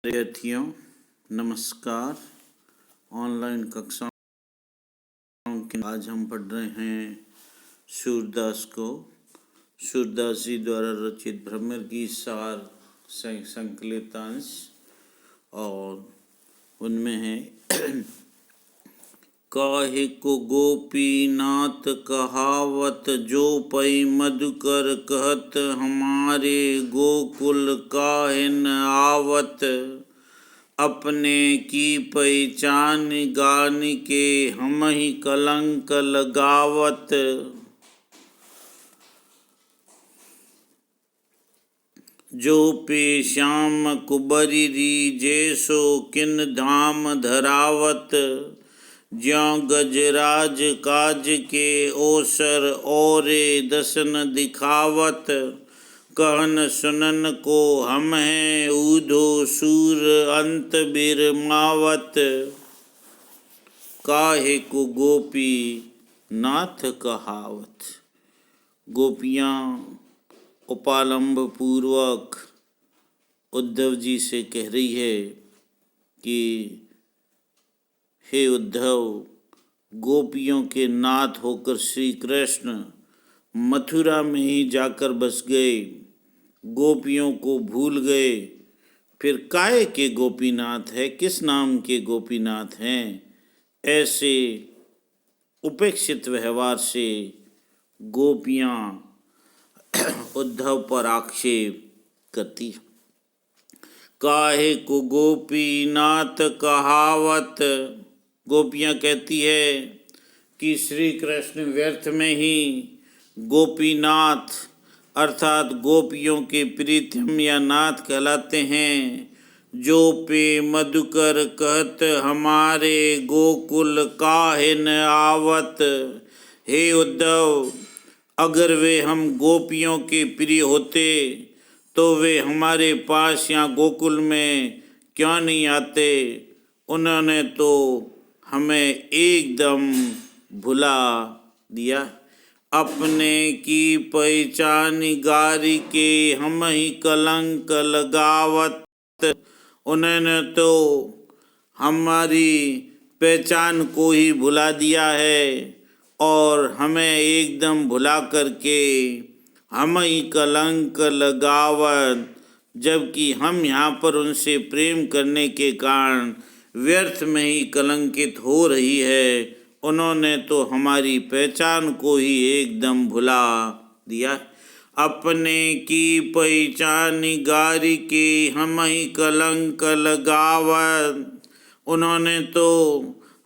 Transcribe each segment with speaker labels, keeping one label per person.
Speaker 1: विद्यार्थियों नमस्कार। ऑनलाइन कक्षाओं के आज हम पढ़ रहे हैं सूरदास को। सूरदास जी द्वारा रचित भ्रमर की सार संकलितांश, और उनमें है काहे को गोपीनाथ कहावत, जो पै मधुकर कहत हमारे गोकुल काहे न आवत। अपने की पहचान गान के हम ही कलंक लगावत। जो पे श्याम कुबरी जैसो किन धाम धरावत। ज्यों गजराज काज के ओसर औरे दसन दिखावत। कहन सुनन को हम हैं ऊधो सूर अंत बिरमावत। काहे को गोपी नाथ कहावत। गोपियाँ उपालंब पूर्वक उद्धव जी से कह रही है कि हे उद्धव, गोपियों के नाथ होकर श्री कृष्ण मथुरा में ही जाकर बस गए, गोपियों को भूल गए, फिर काहे के गोपीनाथ है, किस नाम के गोपीनाथ हैं। ऐसे उपेक्षित व्यवहार से गोपियाँ उद्धव पर आक्षेप करती। काहे को गोपीनाथ कहावत। गोपियाँ कहती है कि श्री कृष्ण व्यर्थ में ही गोपीनाथ अर्थात गोपियों के प्रीतम या नाथ कहलाते हैं। जो पे मधुकर कहत हमारे गोकुल काहे न आवत। हे उद्धव, अगर वे हम गोपियों के प्रिय होते तो वे हमारे पास यहाँ गोकुल में क्यों नहीं आते। उन्होंने तो हमें एकदम भुला दिया। अपने की पहचान गारी के हम ही कलंक लगावत। उन्होंने तो हमारी पहचान को ही भुला दिया है और हमें एकदम भुला करके हम ही कलंक लगावत। जबकि हम यहाँ पर उनसे प्रेम करने के कारण व्यर्थ में ही कलंकित हो रही है। उन्होंने तो हमारी पहचान को ही एकदम भुला दिया। अपने की पहचान गारी के हम ही कलंक लगावत। उन्होंने तो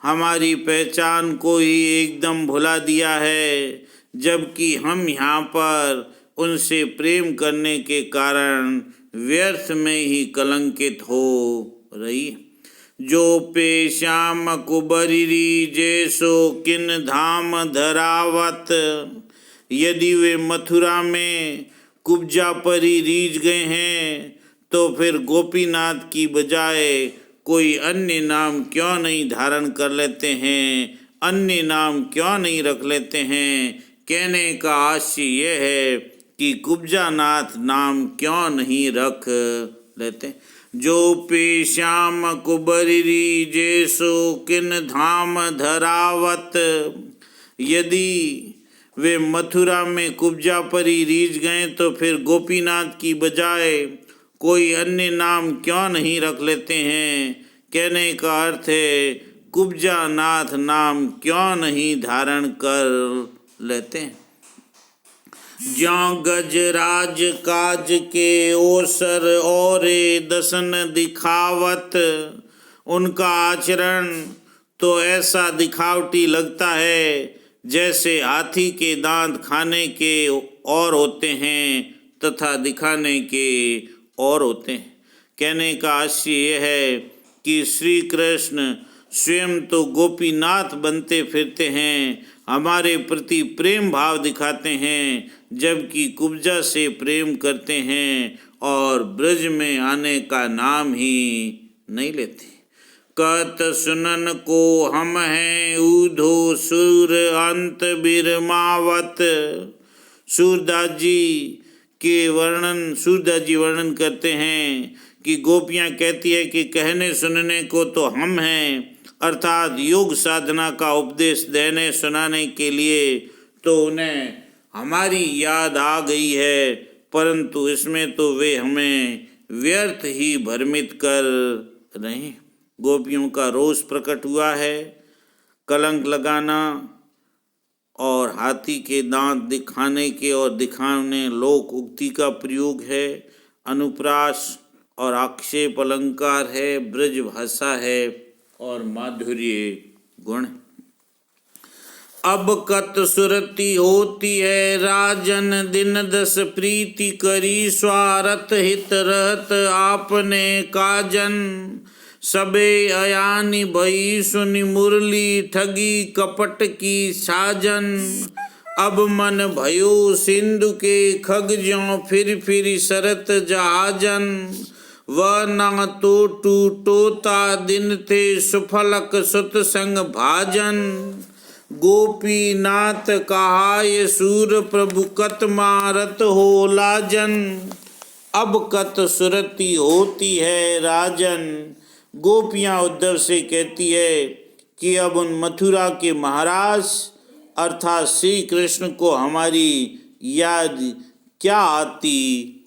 Speaker 1: हमारी पहचान को ही एकदम भुला दिया है, जबकि हम यहाँ पर उनसे प्रेम करने के कारण व्यर्थ में ही कलंकित हो रही। जो पे श्याम कुबरी जैसो किन धाम धरावत। यदि वे मथुरा में कुब्जा पर ही रीझ गए हैं तो फिर गोपीनाथ की बजाय कोई अन्य नाम क्यों नहीं धारण कर लेते हैं, अन्य नाम क्यों नहीं रख लेते हैं। कहने का आशय यह है कि कुब्जा नाथ नाम क्यों नहीं रख लेते। जो पे श्याम कुबरी जैसो किन धाम धरावत। यदि वे मथुरा में कुब्जा पर ही रीझ गए तो फिर गोपीनाथ की बजाय कोई अन्य नाम क्यों नहीं रख लेते हैं। कहने का अर्थ है कुब्जा नाथ नाम क्यों नहीं धारण कर लेते हैं। ज्यों गजराज काज के ओसर औरे दसन दिखावत। उनका आचरण तो ऐसा दिखावटी लगता है जैसे हाथी के दांत खाने के और होते हैं तथा दिखाने के और होते हैं। कहने का आशय यह है कि श्री कृष्ण स्वयं तो गोपीनाथ बनते फिरते हैं, हमारे प्रति प्रेम भाव दिखाते हैं, जबकि कुब्जा से प्रेम करते हैं और ब्रज में आने का नाम ही नहीं लेते। कहत सुनन को हम हैं ऊधो सुर अंत बिरमावत। सूरदास जी वर्णन करते हैं कि गोपियाँ कहती है कि कहने सुनने को तो हम हैं, अर्थात योग साधना का उपदेश देने सुनाने के लिए तो उन्हें हमारी याद आ गई है, परंतु इसमें तो वे हमें व्यर्थ ही भ्रमित कर रहे। गोपियों का रोष प्रकट हुआ है। कलंक लगाना और हाथी के दांत दिखाने के और दिखाने लोक उक्ति का प्रयोग है। अनुप्रास और आक्षेप अलंकार है, ब्रज भाषा है और माधुर्य गुण। अब कत सुरति होती है राजन, दिन दस प्रीति करी स्वार्थ हित रहत आपने काजन। सबे अयानी भई सुनि मुरली ठगी कपट की साजन। अब मन भयो सिंधु के खग ज्यों फिर सरत जहाजन। वह न तो टूटोता दिन थे सुफलक सुत संग भाजन। गोपीनाथ कहाय सूर प्रभु कत मारत हो लाजन। अब कत सुरति होती है राजन। गोपियाँ उद्धव से कहती है कि अब उन मथुरा के महाराज अर्थात श्री कृष्ण को हमारी याद क्या आती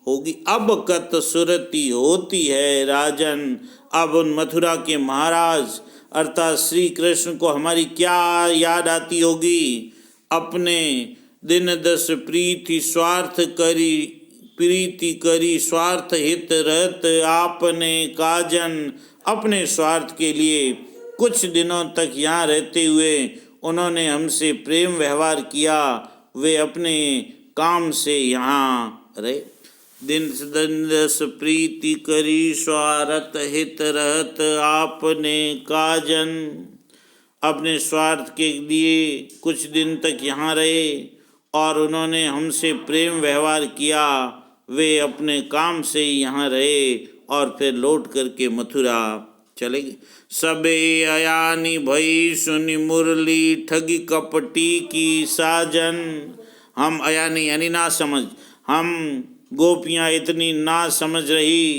Speaker 1: होगी। अब कत सुरति होती है राजन। अब उन मथुरा के महाराज अर्थात श्री कृष्ण को हमारी क्या याद आती होगी। अपने दिन दस प्रीति करी स्वार्थ हित रहत आपने काजन। अपने स्वार्थ के लिए कुछ दिनों तक यहाँ रहते हुए उन्होंने हमसे प्रेम व्यवहार किया, वे अपने काम से यहाँ रहे। दिन दस प्रीति करी स्वार्थ हित रहत आपने काजन। अपने स्वार्थ के लिए कुछ दिन तक यहाँ रहे और उन्होंने हमसे प्रेम व्यवहार किया, वे अपने काम से यहाँ रहे और फिर लौट करके मथुरा चले गए। सबे अयानी भई सुनि मुरली ठगी कपटी की साजन। हम अयानी यानी ना समझ, हम गोपियाँ इतनी ना समझ रही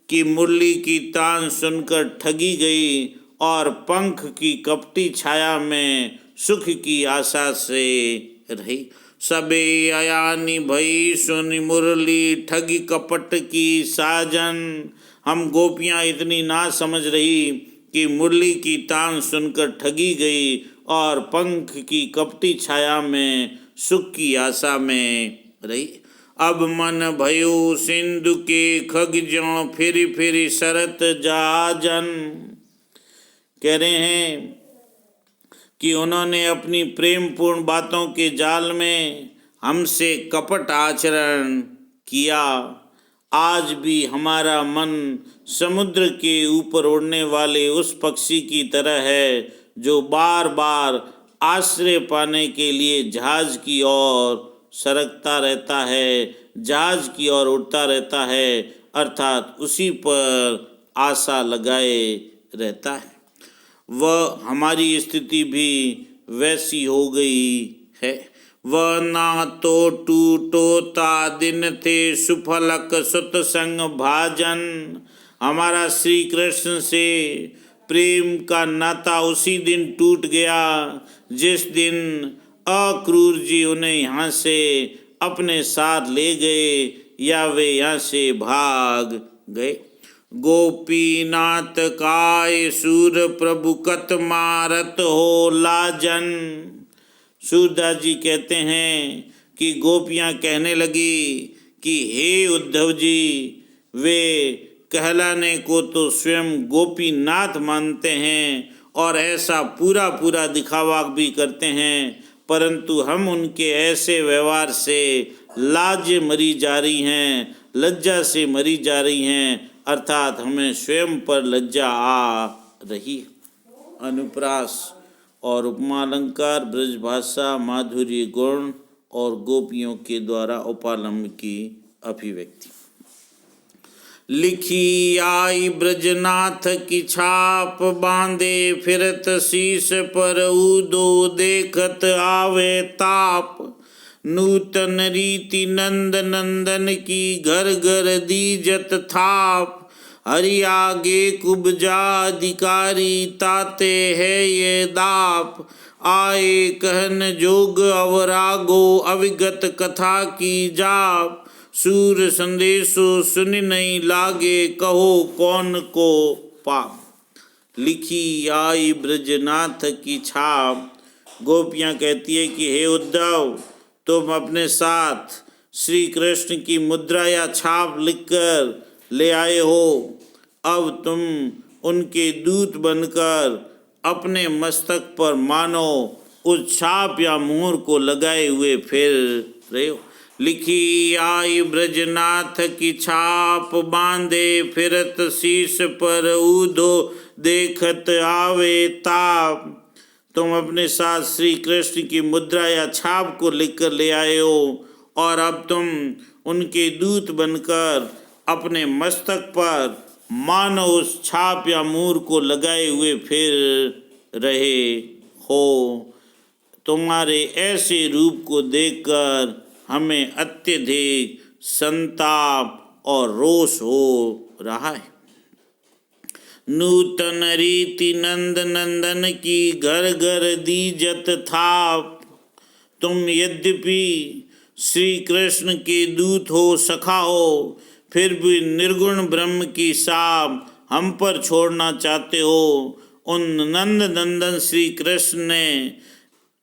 Speaker 1: कि मुरली की तान सुनकर ठगी गई और पंख की कपटी छाया में सुख की आशा से रही। सबे अयानी भई सुनि मुरली ठगी कपट की साजन। हम गोपियाँ इतनी ना समझ रही कि मुरली की तान सुनकर ठगी गई और पंख की कपटी छाया में सुख की आशा में रही। अब मन भयो सिंधु के खग ज्यों फिर सरत जहाजन। कह रहे हैं कि उन्होंने अपनी प्रेम पूर्ण बातों के जाल में हमसे कपट आचरण किया। आज भी हमारा मन समुद्र के ऊपर उड़ने वाले उस पक्षी की तरह है जो बार बार आश्रय पाने के लिए जहाज की ओर सरकता रहता है, जहाज की ओर उड़ता रहता है, अर्थात उसी पर आशा लगाए रहता है। वह हमारी स्थिति भी वैसी हो गई है। वह ना तो टूटोता दिन थे सुफलक सुत संग भाजन। हमारा श्री कृष्ण से प्रेम का नाता उसी दिन टूट गया जिस दिन अक्रूर जी उन्हें यहाँ से अपने साथ ले गए या वे यहाँ से भाग गए। गोपीनाथ काय सूर प्रभु कत मारत हो लाजन। सूरदास जी कहते हैं कि गोपियाँ कहने लगी कि हे उद्धव जी, वे कहलाने को तो स्वयं गोपीनाथ मानते हैं और ऐसा पूरा दिखावा भी करते हैं, परंतु हम उनके ऐसे व्यवहार से लाज मरी जा रही हैं, लज्जा से मरी जा रही हैं, अर्थात हमें स्वयं पर लज्जा आ रही। अनुप्रास और उपमालंकार, ब्रजभाषा, माधुर्य गुण और गोपियों के द्वारा उपालंब की अभिव्यक्ति। लिखी आई ब्रजनाथ की छाप, बांधे फिरत शीश पर उदो देखत आवे ताप। नूतन रीति नंद नंदन की घर घर दीजत थाप, हरि आगे कुब्जा अधिकारी ताते है ये दाप, आए कहन जोग अवरागो अविगत कथा की जाप, सूर संदेशो सुन नहीं लागे कहो कौन को पाप। लिखी आई ब्रजनाथ की छाप। गोपियाँ कहती है कि हे उद्धव, तुम अपने साथ श्री कृष्ण की मुद्रा या छाप लिखकर ले आए हो। अब तुम उनके दूत बनकर अपने मस्तक पर मानो उस छाप या मोहर को लगाए हुए फिर रहे हो। लिखी आई ब्रजनाथ की छाप, बांधे फिरत शीश पर ऊधो देखत आवे ताप। तुम अपने साथ श्री कृष्ण की मुद्रा या छाप को लिखकर ले आए हो और अब तुम उनके दूत बनकर अपने मस्तक पर मानो उस छाप या मोहर को लगाए हुए फिर रहे हो। तुम्हारे ऐसे रूप को देखकर हमें अत्यधिक संताप और रोष हो रहा है। नूतन रीति नंद नंदन की घर घर दीजत थाप, तुम यद्यपि श्री कृष्ण के दूत हो सखा हो, फिर भी निर्गुण ब्रह्म की साप हम पर छोड़ना चाहते हो। उन नंद नंदन श्री कृष्ण ने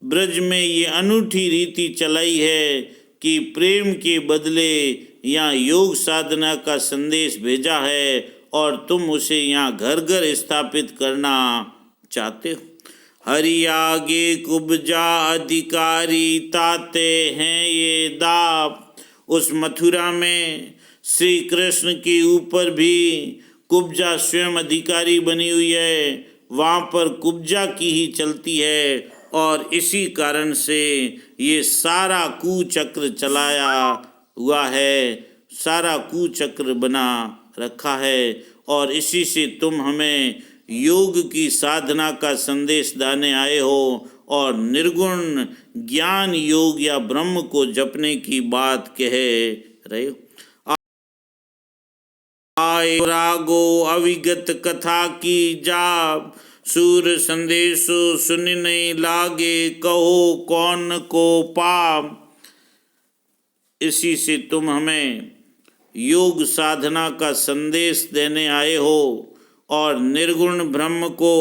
Speaker 1: ब्रज में ये अनूठी रीति चलाई है कि प्रेम के बदले यहाँ योग साधना का संदेश भेजा है और तुम उसे यहाँ घर घर स्थापित करना चाहते हो। हरि आगे कुब्जा अधिकारी ताते हैं ये दाप। उस मथुरा में श्री कृष्ण के ऊपर भी कुब्जा स्वयं अधिकारी बनी हुई है, वहाँ पर कुब्जा की ही चलती है और इसी कारण से ये सारा कुचक्र चलाया हुआ है, सारा कुचक्र बना रखा है। और इसी से तुम हमें योग की साधना का संदेश देने आए हो और निर्गुण ज्ञान योग या ब्रह्म को जपने की बात कह रहे हो। आए रागो अविगत कथा की जाप, सूर संदेशो सुन नहीं लागे कहो कौन को पाप। इसी से तुम हमें योग साधना का संदेश देने आए हो और निर्गुण ब्रह्म को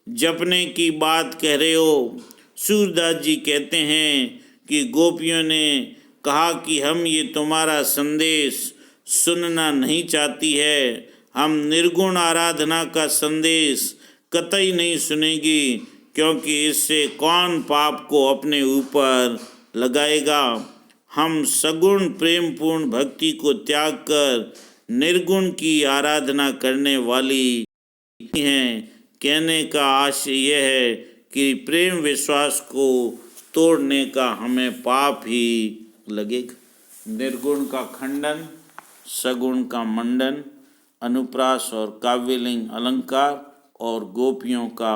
Speaker 1: जपने की बात कह रहे हो। सूरदास जी कहते हैं कि गोपियों ने कहा कि हम ये तुम्हारा संदेश सुनना नहीं चाहती है, हम निर्गुण आराधना का संदेश कतई नहीं सुनेगी, क्योंकि इससे कौन पाप को अपने ऊपर लगाएगा। हम सगुण प्रेम पूर्ण भक्ति को त्याग कर निर्गुण की आराधना करने वाली हैं। कहने का आशय यह है कि प्रेम विश्वास को तोड़ने का हमें पाप ही लगेगा। निर्गुण का खंडन, सगुण का मंडन, अनुप्रास और काव्यलिंग अलंकार और गोपियों का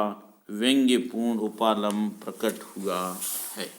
Speaker 1: व्यंग्यपूर्ण उपालंब प्रकट हुआ है।